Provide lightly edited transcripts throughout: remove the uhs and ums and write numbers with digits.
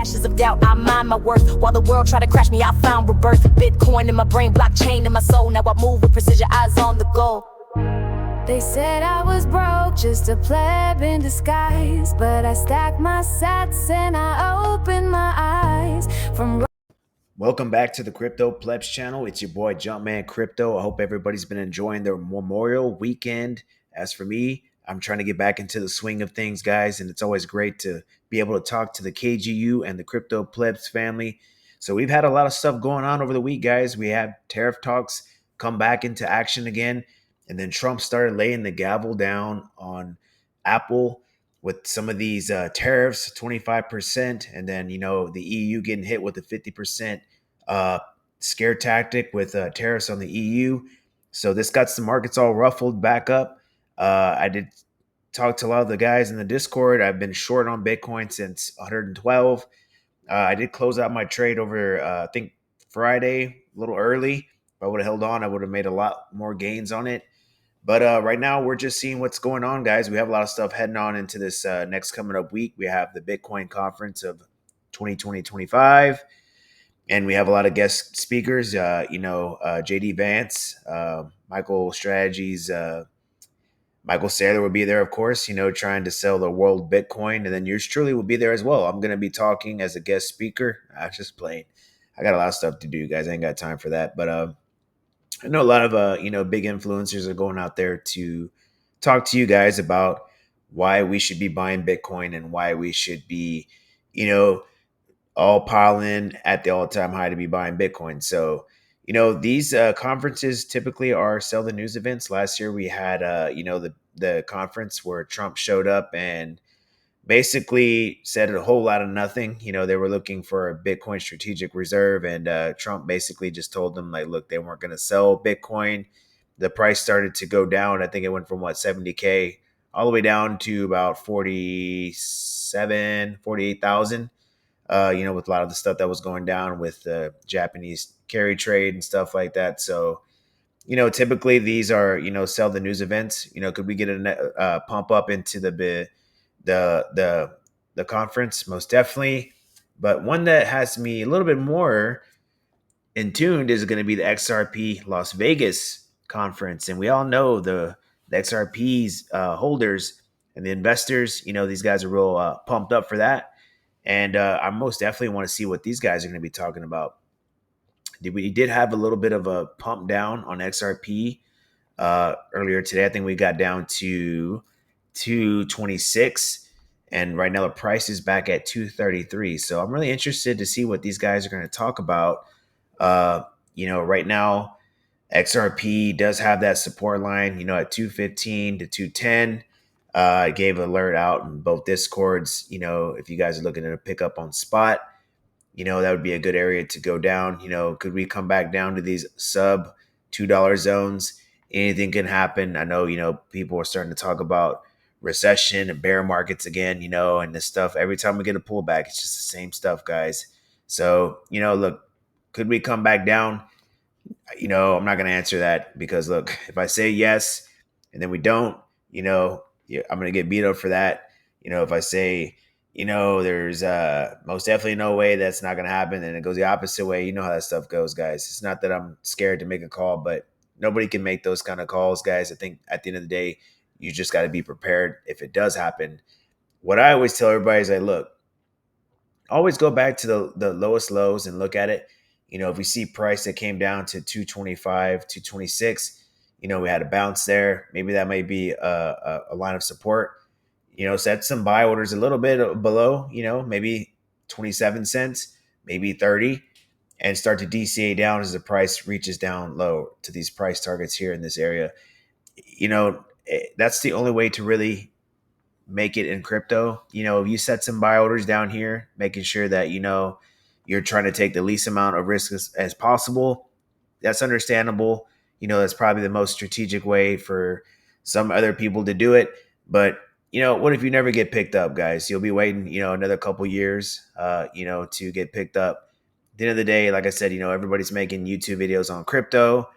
ashes of doubt, I mind my worth. While the world tried to crash me, I found rebirth. Bitcoin in my brain, blockchain in my soul. Now I move with precision, eyes on the goal. They said I was broke, just a pleb in disguise. But I stacked my sats and I opened my eyes from... Welcome back to the Crypto Plebs channel. It's your boy Jumpman Crypto. I hope everybody's been enjoying their Memorial weekend. As for me, I'm trying to get back into the swing of things, guys, and it's always great to be able to talk to the KGU and the Crypto Plebs family. So we've had a lot of stuff going on over the week, guys. We had tariff talks come back into action again, and then Trump started laying the gavel down on Apple with some of these tariffs, 25%, and then, the EU getting hit with the 50% scare tactic with tariffs on the EU. So this got some markets all ruffled back up. I did talk to a lot of the guys in the Discord. I've been short on Bitcoin since 112. I did close out my trade over, I think, Friday, a little early. If I would have held on, I would have made a lot more gains on it. But right now, we're just seeing what's going on, guys. We have a lot of stuff heading on into this next coming up week. We have the Bitcoin conference of 2020-25, and we have a lot of guest speakers. JD Vance, Michael Strategies, Michael Saylor will be there, of course, trying to sell the world Bitcoin. And then yours truly will be there as well. I'm going to be talking as a guest speaker. I'm just playing. I got a lot of stuff to do, guys. I ain't got time for that. But I know a lot of big influencers are going out there to talk to you guys about why we should be buying Bitcoin and why we should be, all piling at the all-time high to be buying Bitcoin. So, these conferences typically are sell the news events. Last year we had the conference where Trump showed up and basically said a whole lot of nothing. They were looking for a Bitcoin strategic reserve, and Trump basically just told them, like, look, they weren't going to sell Bitcoin. The price started to go down. I think it went from 70K all the way down to about 48,000. With a lot of the stuff that was going down with the Japanese carry trade and stuff like that. So, typically these are, sell the news events. Could we get a pump up into the conference? Most definitely. But one that has me a little bit more in tuned is going to be the XRP Las Vegas conference. And we all know the XRP's holders and the investors, these guys are real pumped up for that. And I most definitely want to see what these guys are going to be talking about. We did have a little bit of a pump down on XRP earlier today. I think we got down to 226, and right now the price is back at 233. So I'm really interested to see what these guys are going to talk about. Right now XRP does have that support line, at 215 to 210. I gave an alert out in both Discords. If you guys are looking at a pickup on spot, that would be a good area to go down. Could we come back down to these sub $2 zones? Anything can happen. I know, people are starting to talk about recession and bear markets again, and this stuff. Every time we get a pullback, it's just the same stuff, guys. So, look, could we come back down? I'm not going to answer that because, look, if I say yes and then we don't, I'm going to get beat up for that. If I say, there's most definitely no way that's not going to happen, and it goes the opposite way, you know how that stuff goes, guys. It's not that I'm scared to make a call, but nobody can make those kind of calls, guys. I think at the end of the day, you just got to be prepared if it does happen. What I always tell everybody is, look, always go back to the lowest lows and look at it. If we see price that came down to 225, 226, we had a bounce there. Maybe that might be a line of support. Set some buy orders a little bit below, maybe 27 cents, maybe 30, and start to DCA down as the price reaches down low to these price targets here in this area. That's the only way to really make it in crypto. If you set some buy orders down here, making sure that, you're trying to take the least amount of risk as possible, that's understandable. That's probably the most strategic way for some other people to do it. But, what if you never get picked up, guys? You'll be waiting, another couple years, to get picked up. At the end of the day, like I said, everybody's making YouTube videos on crypto.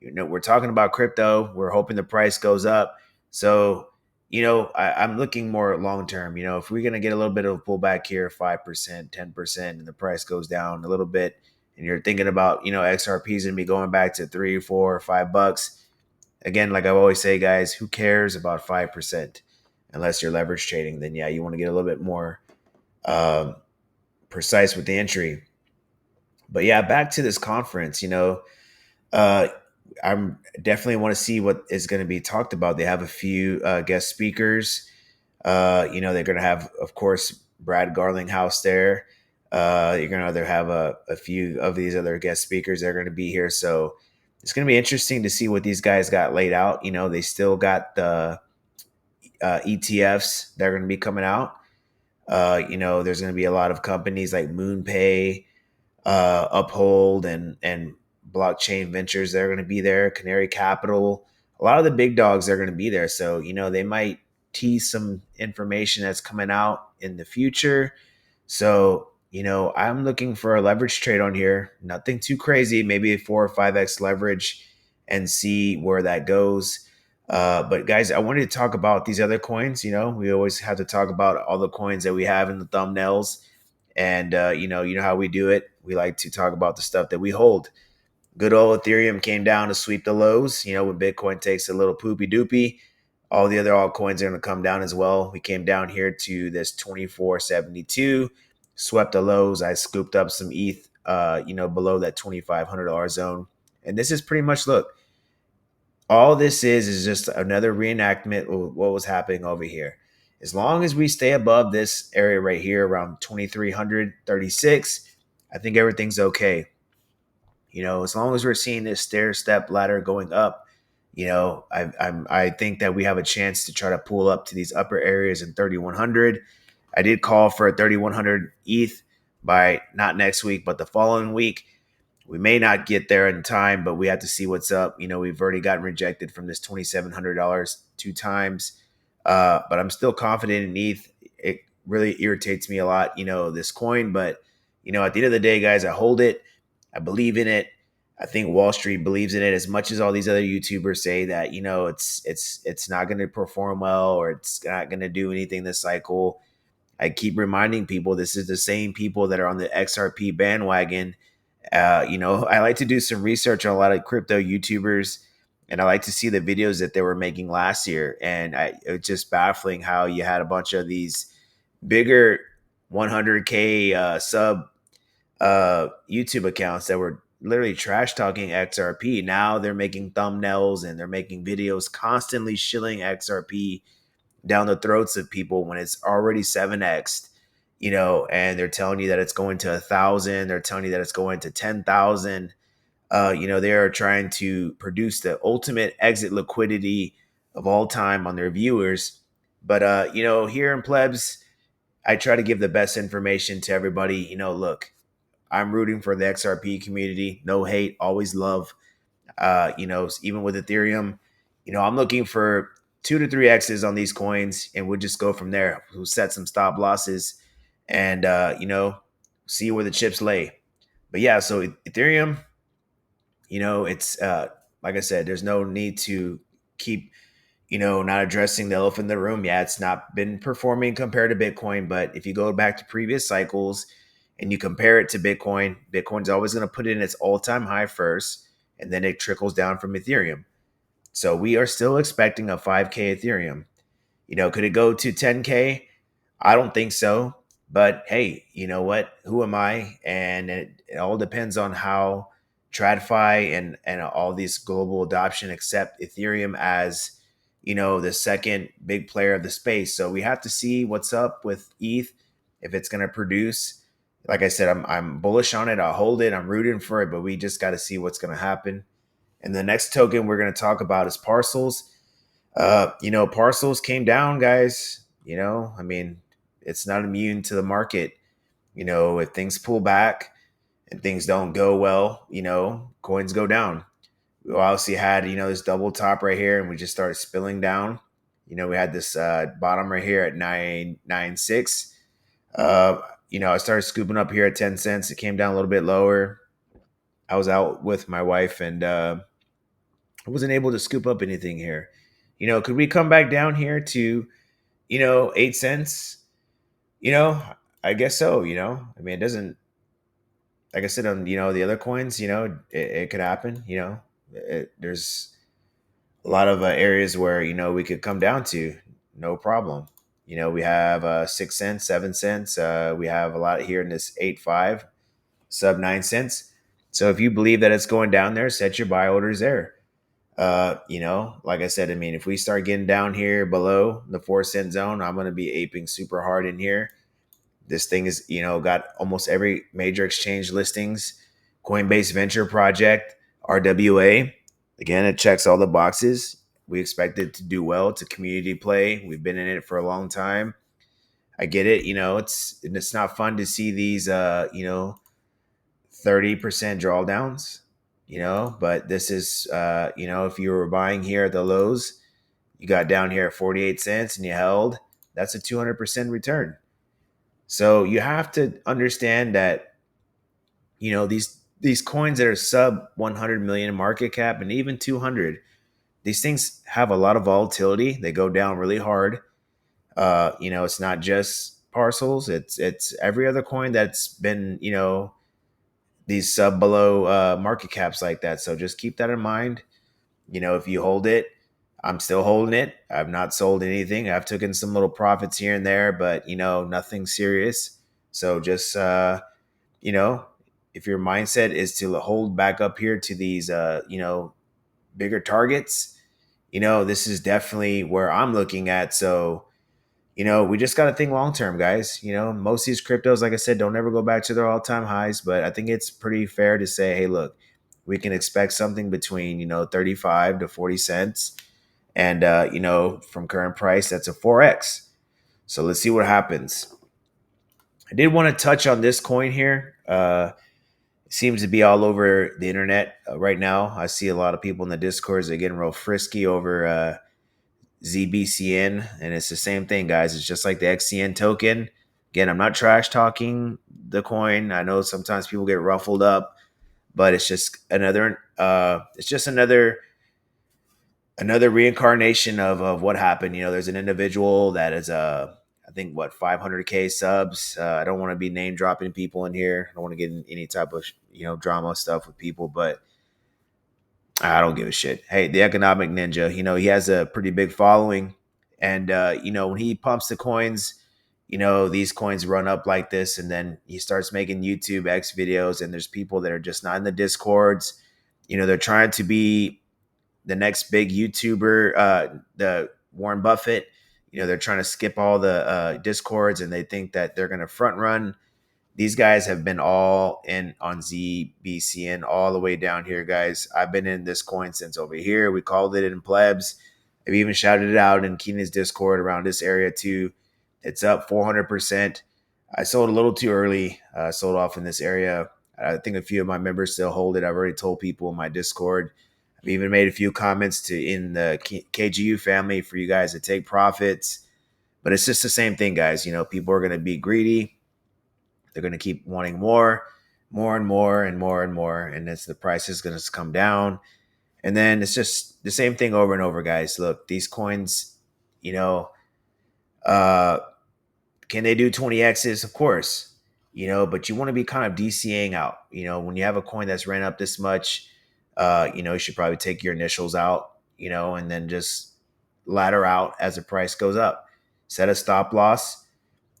We're talking about crypto. We're hoping the price goes up. So, I'm looking more long term. If we're gonna get a little bit of a pullback here, 5%, 10%, and the price goes down a little bit, and you're thinking about, XRP is gonna be going back to 3, 4, or $5. Again, like I always say, guys, who cares about 5%? Unless you're leverage trading, then yeah, you want to get a little bit more um, precise with the entry. But yeah, back to this conference. Uh, I'm definitely want to see what is going to be talked about. They have a few guest speakers. They're going to have, of course, Brad Garlinghouse there. You're going to either have a few of these other guest speakers that are going to be here. So it's going to be interesting to see what these guys got laid out. They still got the ETFs that are going to be coming out. There's going to be a lot of companies like MoonPay, Uphold, and Blockchain Ventures that are going to be there. Canary Capital, a lot of the big dogs are going to be there. So they might tease some information that's coming out in the future. So I'm looking for a leverage trade on here. Nothing too crazy. Maybe a 4 or 5x leverage, and see where that goes. But guys, I wanted to talk about these other coins. We always have to talk about all the coins that we have in the thumbnails, and you know how we do it. We like to talk about the stuff that we hold. Good old Ethereum came down to sweep the lows. When Bitcoin takes a little poopy doopy, all the other altcoins are going to come down as well. We came down here to this 24.72, swept the lows. I scooped up some ETH, below that $2,500 zone, and this is pretty much, look, all this is just another reenactment of what was happening over here. As long as we stay above this area right here around 2,336, I think everything's okay. As long as we're seeing this stair step ladder going up, I think that we have a chance to try to pull up to these upper areas in 3,100. I did call for a 3,100 ETH by not next week, but the following week. We may not get there in time, but we have to see what's up. We've already gotten rejected from this $2,700 two times, but I'm still confident in ETH. It really irritates me a lot, this coin. But at the end of the day, guys, I hold it. I believe in it. I think Wall Street believes in it as much as all these other YouTubers say that it's not going to perform well, or it's not going to do anything this cycle. I keep reminding people this is the same people that are on the XRP bandwagon. I like to do some research on a lot of crypto YouTubers, and I like to see the videos that they were making last year. And it's just baffling how you had a bunch of these bigger 100K sub YouTube accounts that were literally trash talking XRP. Now they're making thumbnails and they're making videos constantly shilling XRP down the throats of people when it's already 7x, and they're telling you that it's going to 1,000. They're telling you that it's going to 10,000. They are trying to produce the ultimate exit liquidity of all time on their viewers. But, here in Plebs, I try to give the best information to everybody. Look, I'm rooting for the XRP community. No hate, always love. Even with Ethereum, I'm looking for 2 to 3x's on these coins, and we'll just go from there. We'll set some stop losses, and see where the chips lay. But yeah, so Ethereum, it's like I said, there's no need to keep not addressing the elephant in the room. Yeah, it's not been performing compared to Bitcoin, but if you go back to previous cycles and you compare it to Bitcoin, Bitcoin's always going to put in its all-time high first, and then it trickles down from Ethereum. So we are still expecting a 5K Ethereum. Could it go to 10K? I don't think so. But hey, you know what? Who am I? And it all depends on how TradFi and all these global adoption accept Ethereum as, the second big player of the space. So we have to see what's up with ETH, if it's going to produce. Like I said, I'm bullish on it. I'll hold it. I'm rooting for it, but we just got to see what's going to happen. And the next token we're going to talk about is Parcels. Parcels came down, guys. It's not immune to the market. If things pull back and things don't go well, coins go down. We obviously had, this double top right here, and we just started spilling down. We had this bottom right here at 996. I started scooping up here at 10 cents. It came down a little bit lower. I was out with my wife, and I wasn't able to scoop up anything here. Could we come back down here to, 8 cents? You know, I guess so, I mean, it doesn't, like I said, on, the other coins, it could happen, there's a lot of areas where, we could come down to no problem. We have 6 cents, 7 cents. We have a lot here in this 8.5 sub 9 cents. So if you believe that it's going down there, set your buy orders there. Like I said, I mean, if we start getting down here below the 4 cent zone, I'm going to be aping super hard in here. This thing is, got almost every major exchange listings, Coinbase Venture Project, RWA. Again, it checks all the boxes. We expect it to do well. It's a community play. We've been in it for a long time. I get it. It's not fun to see these 30% drawdowns, but this is if you were buying here at the lows, you got down here at 48 cents and you held, that's a 200% return. So you have to understand that, these coins that are sub 100 million market cap and even 200, these things have a lot of volatility. They go down really hard. It's not just parcels. It's every other coin that's been, these sub below market caps like that. So just keep that in mind. If you hold it, I'm still holding it. I've not sold anything. I've taken some little profits here and there, but nothing serious. So just if your mindset is to hold back up here to these bigger targets, this is definitely where I'm looking at. So we just got to think long term, guys. Most of these cryptos, like I said, don't ever go back to their all time highs, but I think it's pretty fair to say, hey, look, we can expect something between 35 to 40 cents, and from current price, that's a 4x. So let's see what happens. I did want to touch on this coin here. It seems to be all over the internet right now. I see a lot of people in the discords are getting real frisky over ZBCN, and it's the same thing, guys. It's just like the XCN token. Again, I'm not trash talking the coin. I know sometimes people get ruffled up, but it's just another reincarnation of what happened. There's an individual that is I think 500K subs. I don't want to be name dropping people in here. I don't want to get in any type of drama stuff with people, but I don't give a shit. Hey, the economic ninja, he has a pretty big following. And, when he pumps the coins, these coins run up like this. And then he starts making YouTube X videos. And there's people that are just not in the discords. They're trying to be the next big YouTuber, the Warren Buffett. They're trying to skip all the discords, and they think that they're going to front run. These guys have been all in on ZBCN all the way down here, guys. I've been in this coin since over here. We called it in plebs. I've even shouted it out in Keenan's Discord around this area too. It's up 400%. I sold a little too early. Sold off in this area. I think a few of my members still hold it. I've already told people in my Discord. I've even made a few comments in the KGU family for you guys to take profits. But it's just the same thing, guys. People are going to be greedy. They're going to keep wanting more and more and more and more. And the price is going to come down. And then it's just the same thing over and over, guys. Look, these coins, can they do 20Xs? Of course, but you want to be kind of DCAing out. When you have a coin that's ran up this much, you should probably take your initials out, and then just ladder out as the price goes up. Set a stop loss.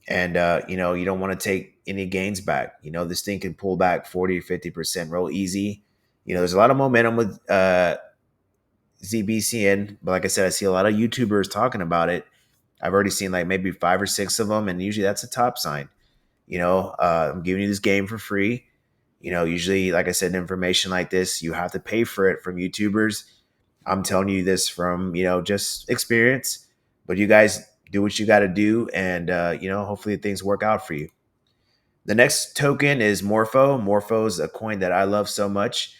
And, you don't want to take any gains back. This thing can pull back 40 or 50% real easy. There's a lot of momentum with ZBCN. But like I said, I see a lot of YouTubers talking about it. I've already seen like maybe 5 or 6 of them. And usually that's a top sign. I'm giving you this game for free. Usually, like I said, information like this, you have to pay for it from YouTubers. I'm telling you this from, just experience. But you guys do what you got to do, and hopefully things work out for you. The next token is Morpho. Morpho is a coin that I love so much.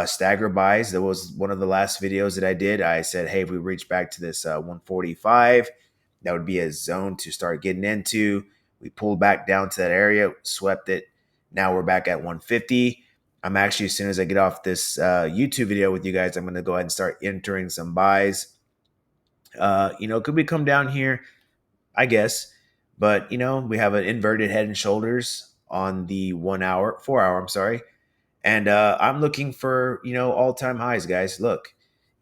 Stagger buys. That was one of the last videos that I did. I said, hey, if we reach back to this 145, that would be a zone to start getting into. We pulled back down to that area, swept it. Now we're back at 150. I'm actually, as soon as I get off this YouTube video with you guys, I'm going to go ahead and start entering some buys. Could we come down here? I guess. But, we have an inverted head and shoulders on the 1 hour, 4 hour, I'm sorry. And I'm looking for, all time highs, guys. Look,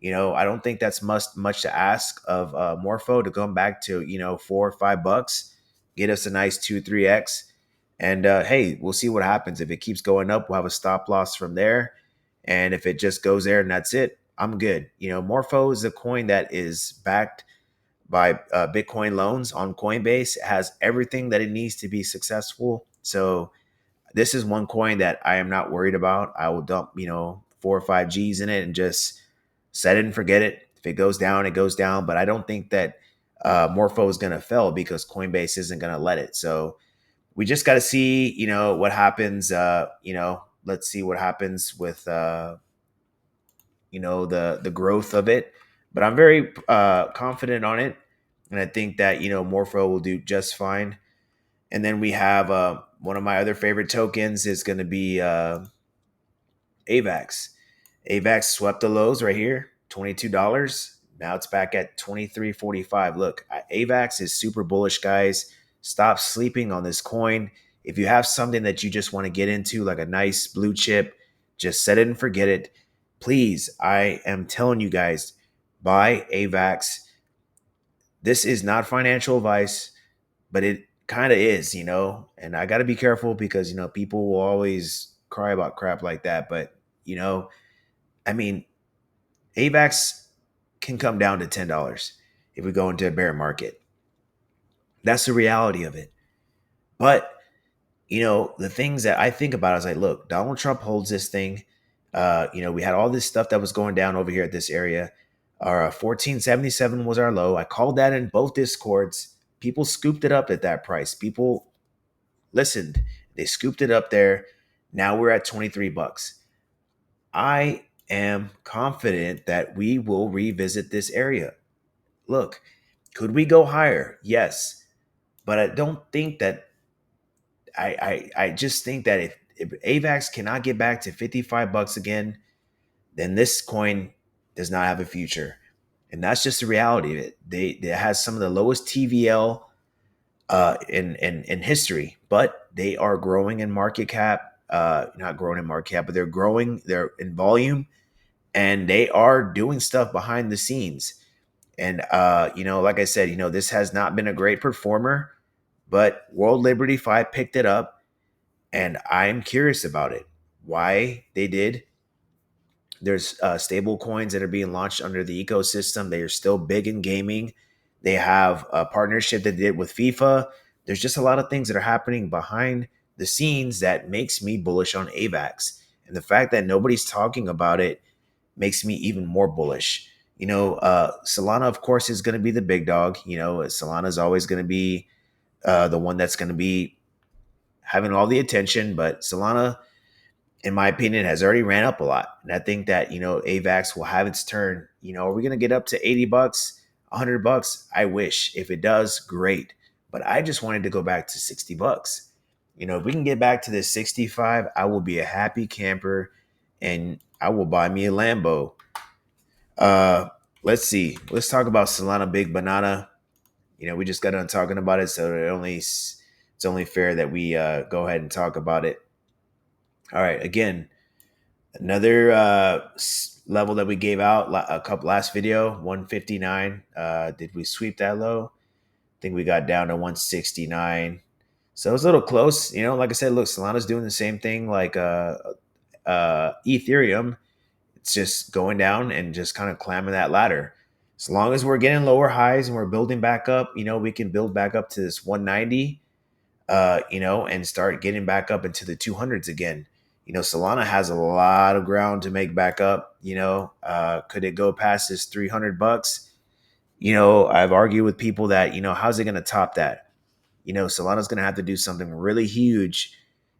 I don't think that's much to ask of Morpho to come back to, $4 or $5, get us a nice 2, 3x. And hey, we'll see what happens. If it keeps going up, we'll have a stop loss from there. And if it just goes there and that's it, I'm good. Morpho is a coin that is backed by Bitcoin loans on Coinbase. It has everything that it needs to be successful. So this is one coin that I am not worried about. I will dump, 4 or 5 G's in it and just set it and forget it. If it goes down, it goes down. But I don't think that Morpho is going to fail because Coinbase isn't going to let it. So we just got to see, what happens. Let's see what happens with, the growth of it. But I'm very confident on it. And I think that, Morpho will do just fine. And then we have one of my other favorite tokens is going to be AVAX. AVAX swept the lows right here, $22. Now it's back at $23.45. Look, AVAX is super bullish, guys. Stop sleeping on this coin. If you have something that you just want to get into, like a nice blue chip, just set it and forget it. Please, I am telling you guys, buy AVAX. This is not financial advice, but it kind of is, and I got to be careful because, people will always cry about crap like that. But, I mean, AVAX can come down to $10 if we go into a bear market. That's the reality of it. But, the things that I think about is like, look, Donald Trump holds this thing. We had all this stuff that was going down over here at this area. Our 1477 was our low. I called that in both discords. People scooped it up at that price. People listened. They scooped it up there. Now we're at $23. I am confident that we will revisit this area. Look, could we go higher? Yes. But I don't think that I just think that if AVAX cannot get back to $55 again, then this coin does not have a future. And that's just the reality of it. It has some of the lowest TVL in history, but they are growing in market cap. Not growing in market cap, but they're growing. They're in volume, and they are doing stuff behind the scenes. And like I said, this has not been a great performer, but World Liberty 5 picked it up, and I'm curious about it. Why they did. There's stable coins that are being launched under the ecosystem. They are still big in gaming. They have a partnership that they did with FIFA. There's just a lot of things that are happening behind the scenes that makes me bullish on AVAX. And the fact that nobody's talking about it makes me even more bullish. Solana, of course, is going to be the big dog. Solana is always going to be the one that's going to be having all the attention. But Solana, in my opinion, has already ran up a lot. And I think that, AVAX will have its turn. Are we going to get up to $80, $100? I wish. If it does, great. But I just wanted to go back to $60. If we can get back to this 65, I will be a happy camper and I will buy me a Lambo. Let's see. Let's talk about Solana Big Banana. We just got done talking about it, so it's only fair that we go ahead and talk about it. All right, again, another level that we gave out a couple last video, 159. Did we sweep that low? I think we got down to 169. So it was a little close. Like I said, look, Solana's doing the same thing like Ethereum. It's just going down and just kind of climbing that ladder. As long as we're getting lower highs and we're building back up, we can build back up to this 190, and start getting back up into the 200s again. Solana has a lot of ground to make back up. Could it go past this $300? I've argued with people that, how's it going to top that? Solana's going to have to do something really huge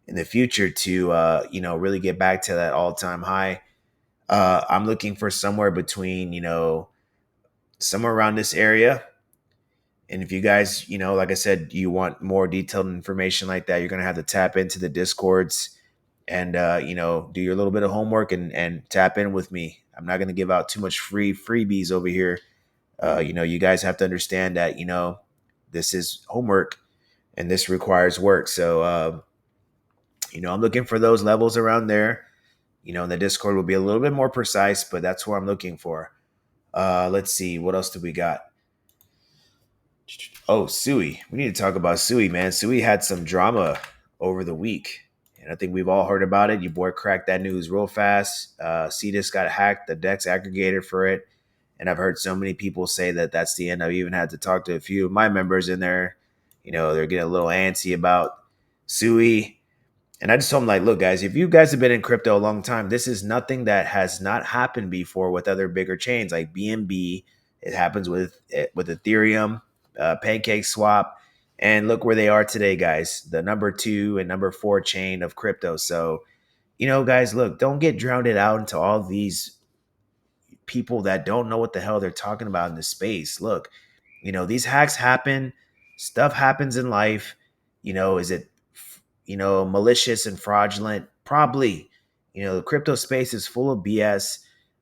in the future to, really get back to that all-time high. I'm looking for somewhere between, somewhere around this area. And if you guys, like I said, you want more detailed information like that, you're going to have to tap into the Discords and, do your little bit of homework and tap in with me. I'm not going to give out too much freebies over here. You guys have to understand that, this is homework and this requires work. So, I'm looking for those levels around there. And the Discord will be a little bit more precise, but that's what I'm looking for. Let's see. What else do we got? Oh, Sui. We need to talk about Sui, man. Sui had some drama over the week. And I think we've all heard about it. Your boy cracked that news real fast. Cetus got hacked, the DEX aggregator for it. And I've heard so many people say that that's the end. I've even had to talk to a few of my members in there. They're getting a little antsy about Sui. And I just told them, like, look, guys, if you guys have been in crypto a long time, this is nothing that has not happened before with other bigger chains like BNB. It happens with Ethereum, Pancake Swap, and look where they are today, guys. The number 2 and number 4 chain of crypto. So, guys, look, don't get drowned out into all these people that don't know what the hell they're talking about in this space. Look, these hacks happen. Stuff happens in life. Is it malicious and fraudulent? Probably. The crypto space is full of BS,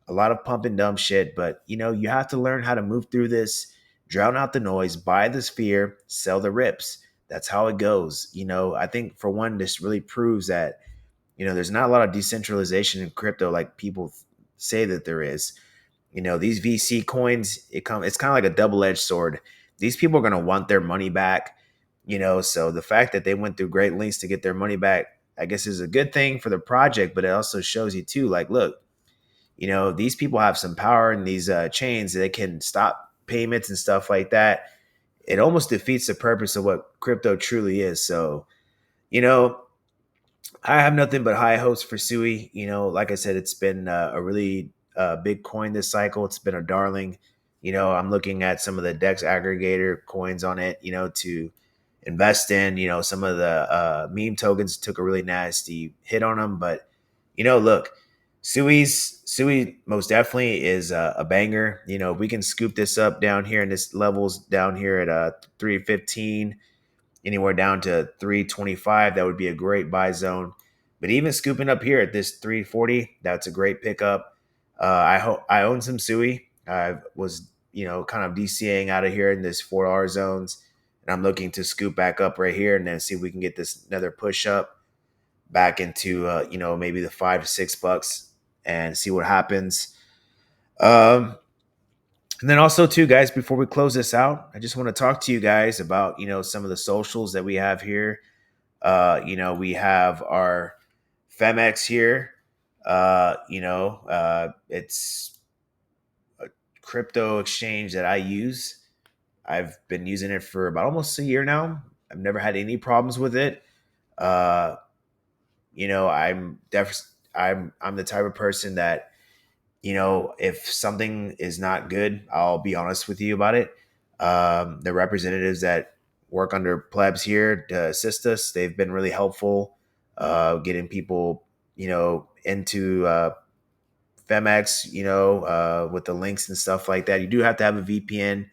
a lot of pump and dump shit, but you have to learn how to move through this, drown out the noise, buy the sphere, sell the rips. That's how it goes. I think for one, this really proves that there's not a lot of decentralization in crypto like people say that there is. These VC coins, it's kind of like a double-edged sword. These people are going to want their money back. So the fact that they went through great lengths to get their money back, I guess, is a good thing for the project, but it also shows you too, like, look, these people have some power in these chains. They can stop payments and stuff like that. It almost defeats the purpose of what crypto truly is. So, I have nothing but high hopes for Sui. Like I said, it's been a really big coin this cycle. It's been a darling. I'm looking at some of the DEX aggregator coins on it, to invest in. Some of the meme tokens took a really nasty hit on them. But, look, Sui most definitely is a banger. If we can scoop this up down here, and this level's down here at 315, anywhere down to 325, that would be a great buy zone. But even scooping up here at this 340, that's a great pickup. I own some Sui. I was kind of DCAing out of here in this $4 zones, and I'm looking to scoop back up right here and then see if we can get this another push up back into maybe the $5 to $6 and see what happens. And then also too, guys, before we close this out, I just want to talk to you guys about, some of the socials that we have here. We have our Femex here. It's a crypto exchange that I use. I've been using it for about almost a year now. I've never had any problems with it. I'm the type of person that, if something is not good, I'll be honest with you about it. The representatives that work under plebs here to assist us, they've been really helpful, getting people, into Femex, with the links and stuff like that. You do have to have a VPN,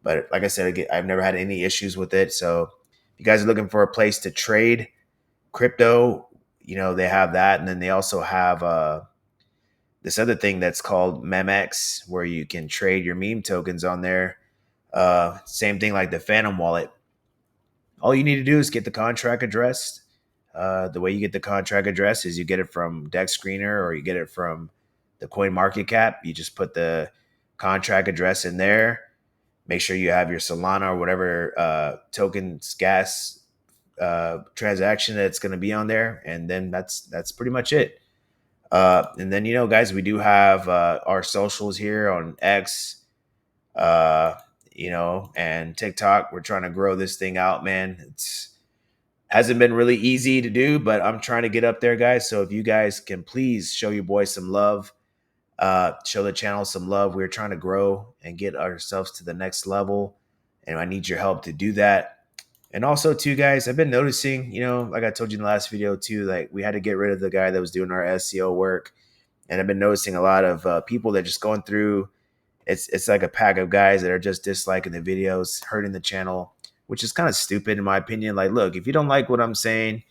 but like I said, I've never had any issues with it. So if you guys are looking for a place to trade crypto, they have that. And then they also have this other thing that's called Memex, where you can trade your meme tokens on there. Same thing like the Phantom wallet. All you need to do is get the contract address. The way you get the contract address is you get it from Dex Screener or you get it from the Coin Market Cap. You just put the contract address in there. Make sure you have your Solana or whatever tokens gas transaction that's going to be on there, and then that's pretty much it. And then, guys, we do have our socials here on X, and TikTok. We're trying to grow this thing out, man. Hasn't been really easy to do, but I'm trying to get up there, guys. So if you guys can please show your boys some love, show the channel some love. We're trying to grow and get ourselves to the next level, and I need your help to do that. And also, too, guys, I've been noticing, like I told you in the last video, too, like we had to get rid of the guy that was doing our SEO work. And I've been noticing a lot of people that are just going through. It's like a pack of guys that are just disliking the videos, hurting the channel, which is kind of stupid in my opinion. Like, look, if you don't like what I'm saying,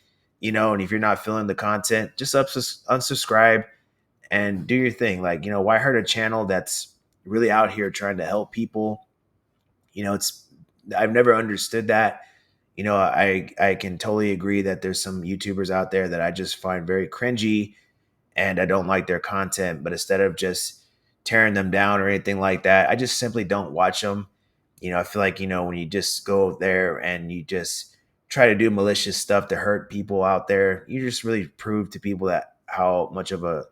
and if you're not feeling the content, just unsubscribe and do your thing. Like, why hurt a channel that's really out here trying to help people. I've never understood that. I can totally agree that there's some YouTubers out there that I just find very cringy and I don't like their content. But instead of just tearing them down or anything like that, I just simply don't watch them. I feel like, when you just go there and you just try to do malicious stuff to hurt people out there, you just really prove to people that how much of a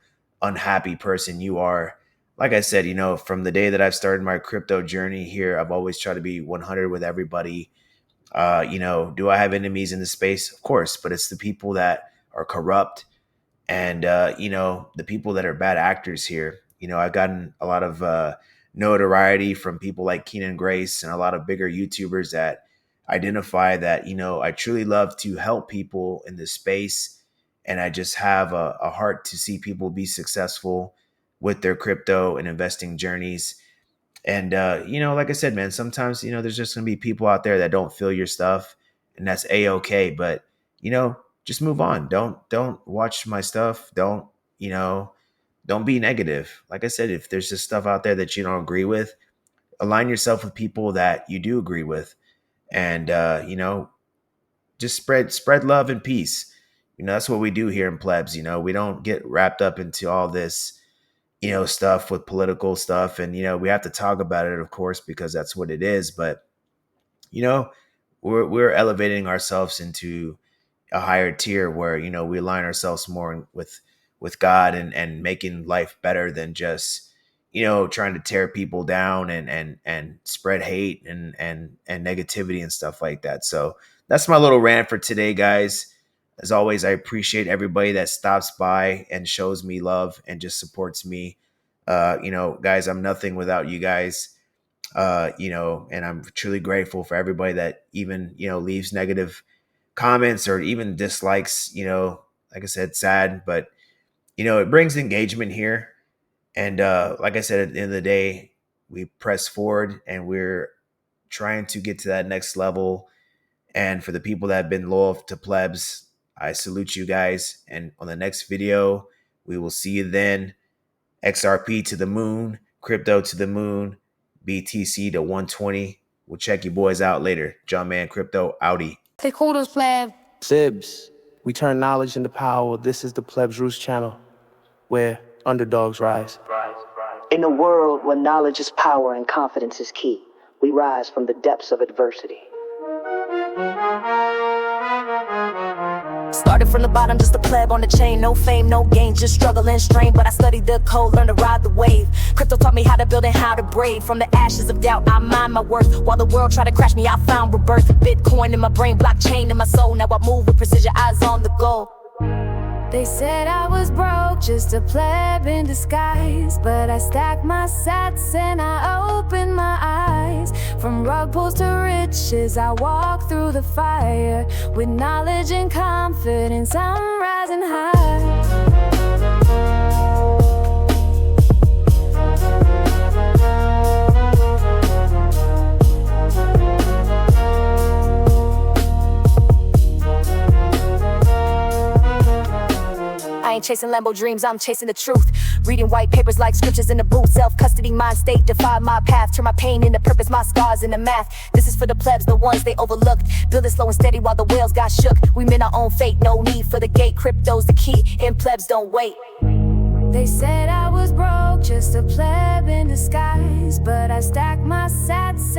unhappy person you are. Like I said, from the day that I've started my crypto journey here, I've always tried to be 100 with everybody. Do I have enemies in the space? Of course, but it's the people that are corrupt and the people that are bad actors here. I've gotten a lot of notoriety from people like Keenan Grace and a lot of bigger YouTubers that identify that I truly love to help people in this space, and I just have a heart to see people be successful with their crypto and investing journeys. And like I said, man, sometimes there's just gonna be people out there that don't feel your stuff, and that's a-okay. But just move on. Don't watch my stuff. Don't be negative. Like I said, if there's just stuff out there that you don't agree with, align yourself with people that you do agree with, and just spread love and peace. That's what we do here in Plebs. We don't get wrapped up into all this stuff with political stuff, and we have to talk about it, of course, because that's what it is. But we're elevating ourselves into a higher tier where we align ourselves more with God and making life better than just trying to tear people down and spread hate and negativity and stuff like that. So that's my little rant for today, guys. As always, I appreciate everybody that stops by and shows me love and just supports me. Guys, I'm nothing without you guys. And I'm truly grateful for everybody that even leaves negative comments or even dislikes. Like I said, sad, but it brings engagement here. And like I said, at the end of the day, we press forward and we're trying to get to that next level. And for the people that have been loyal to Plebs, I salute you guys. And on the next video, we will see you then. XRP to the moon, crypto to the moon, BTC to 120. We'll check you boys out later. Jumpman Crypto, outie. They call us Pleb. Sibs, we turn knowledge into power. This is the Plebs Roost channel, where underdogs rise. In a world where knowledge is power and confidence is key, we rise from the depths of adversity. Started from the bottom, just a pleb on the chain. No fame, no gain, just struggle and strain. But I studied the code, learned to ride the wave. Crypto taught me how to build and how to brave. From the ashes of doubt, I mine my worth. While the world tried to crash me, I found rebirth. Bitcoin in my brain, blockchain in my soul. Now I move with precision, eyes on the goal. They said I was broke, just a pleb in disguise. But I stacked my sats and I opened my eyes. From rug pulls to riches, I walk through the fire. With knowledge and confidence, I'm rising high. I ain't chasing Lambo dreams, I'm chasing the truth. Reading white papers like scriptures in the booth. Self-custody, mind state, defy my path. Turn my pain into purpose, my scars into math. This is for the plebs, the ones they overlooked. Build it slow and steady while the whales got shook. We meant our own fate, no need for the gate. Crypto's the key, and plebs don't wait. They said I was broke, just a pleb in disguise. But I stacked my sats